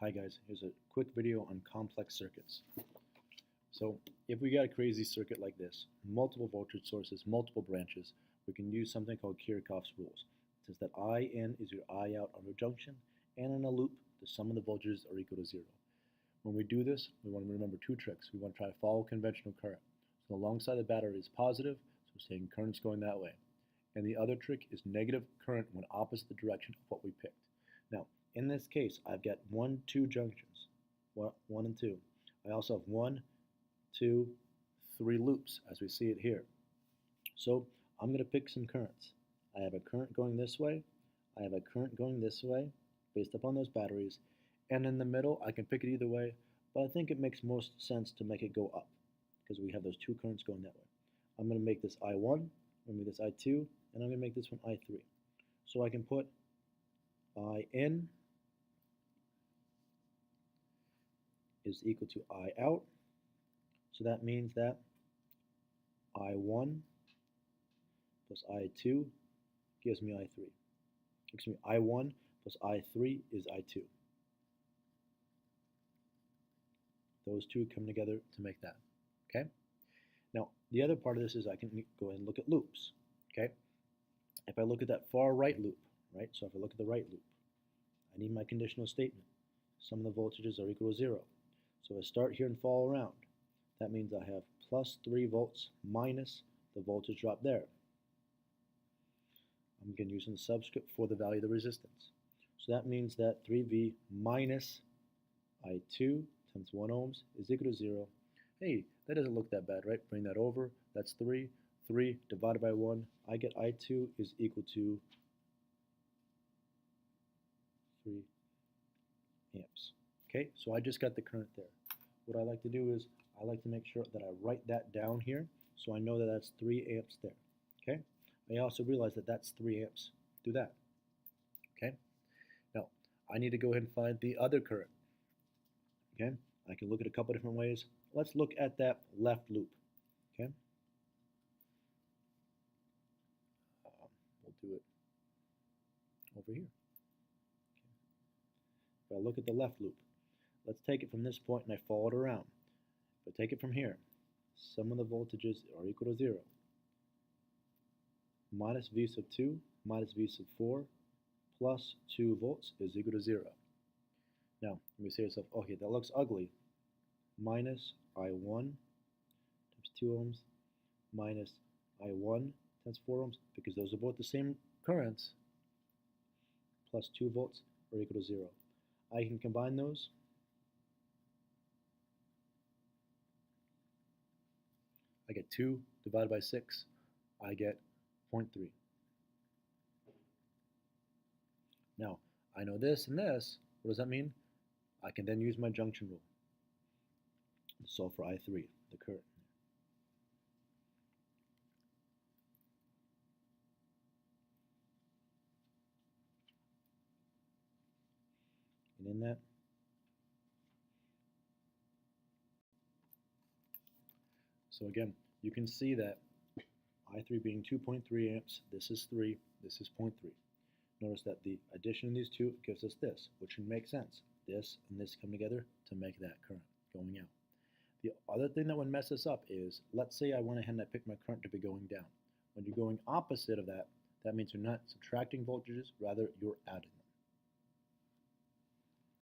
Hi guys, here's a quick video on complex circuits. So if we got a crazy circuit like this, multiple voltage sources, multiple branches, we can use something called Kirchhoff's rules. It says that I in is your I out of a junction, and in a loop, the sum of the voltages are equal to 0. When we do this, we want to remember two tricks. We want to try to follow conventional current. So alongside the battery is positive, so we're saying current's going that way. And the other trick is negative current when opposite the direction of what we picked. Now, in this case, I've got 1, 2 junctions, 1 and 2. I also have 1, 2, 3 loops, as we see it here. So I'm going to pick some currents. I have a current going this way. I have a current going this way, based upon those batteries. And in the middle, I can pick it either way, but I think it makes most sense to make it go up, because we have those two currents going that way. I'm going to make this I1, I'm going to make this I2, and I'm going to make this one I3. So I can put I in is equal to I out. So that means that I1 plus I2 gives me I3. Excuse me, I1 plus I3 is I2. Those two come together to make that. Okay? Now, the other part of this is I can go ahead and look at loops. Okay? If I look at that far right loop, right? So if I look at the right loop, I need my conditional statement. Sum of the voltages are equal to 0. So if I start here and follow around, that means I have plus 3 volts minus the voltage drop there. I'm again using the subscript for the value of the resistance. So that means that 3V minus I2 times 1 ohms is equal to 0. Hey, that doesn't look that bad, right? Bring that over. That's 3. 3 divided by 1. I get I2 is equal to 3 amps. Okay, so I just got the current there. What I like to do is I like to make sure that I write that down here so I know that that's 3 amps there. Okay, I also realize that that's 3 amps. Do that. Okay, now I need to go ahead and find the other current. Okay, I can look at a couple different ways. Let's look at that left loop. Okay, we'll do it over here. If I look at the left loop, let's take it from this point and I follow it around. If I take it from here, sum of the voltages are equal to 0. Minus V sub 2 minus V sub 4 plus 2 volts is equal to 0. Now, you may say to yourself, okay, that looks ugly. Minus I1 times 2 ohms minus I1 times 4 ohms, because those are both the same currents, plus 2 volts are equal to 0. I can combine those. I get 2 divided by 6. I get 0.3. Now, I know this and this. What does that mean? I can then use my junction rule to solve for I3, the current. And in that, so again, you can see that I3 being 2.3 amps, this is 3, this is 0.3. Notice that the addition of these two gives us this, which should make sense. This and this come together to make that current going out. The other thing that would mess us up is, let's say I went ahead and I picked my current to be going down. When you're going opposite of that, that means you're not subtracting voltages, rather you're adding them.